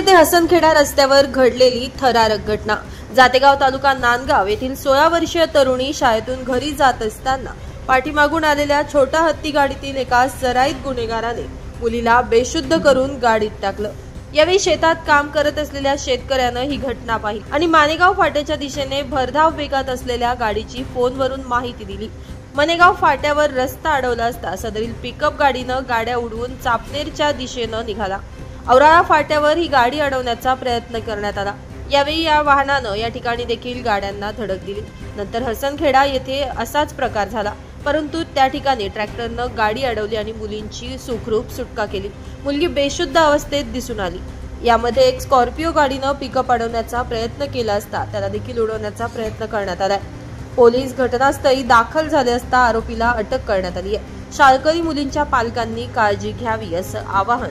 ते हसनखेडा रस्त्यावर घडलेली थरारक घटना। जातेगाव तालुका नांदगाव येथील 16 वर्षीय तरुणी शाळेतून घरी जात असताना पाठीमागून आलेल्या छोटा हत्ती गाडीतील एका सराईत गुन्हेगाराने मुलीला बेशुद्ध करून गाडीत टाकलं। यावेळी शेतात काम करत असलेल्या शेतकऱ्यानं ही घटना पाहिली आणि मानेगाव फाट्याच्या दिशेने भरधाव वेगात असलेल्या गाडीची फोनवरून माहिती दिली। मनेगाव फाट्यावर रस्ता अडवला असता सदरील पिकअप गाडीनं गाड्या उडवून चापनेरच्या दिशेनं निघाला। औराळा फाट्यावर ही गाडी अडवण्याचा प्रयत्न करण्यात आला। यावेळी या वाहनानं या ठिकाणी देखील गाड्यांना धडक दिली। नंतर हसनखेडा येथे असाच प्रकार झाला, परंतु त्या ठिकाणी ट्रॅक्टरनं गाडी अडवली आणि मुलींची सुखरूप सुटका केली। मुलगी बेशुद्ध अवस्थेत दिसून आली। यामध्ये एक स्कॉर्पिओ गाडीनं पिकअप अडवण्याचा प्रयत्न केला असता त्याला देखील उडवण्याचा प्रयत्न करण्यात आलाय। पोलीस घटनास्थळी दाखल झाले असता आरोपीला अटक करण्यात आली आहे। शाळकरी मुलींच्या पालकांनी काळजी घ्यावी असं आवाहन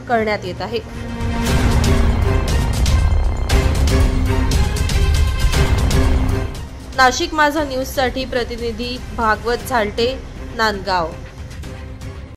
करण्यात येत आहे। नाशिक माझा न्यूज साठी प्रतिनिधी भागवत झालटे, नांदगाव।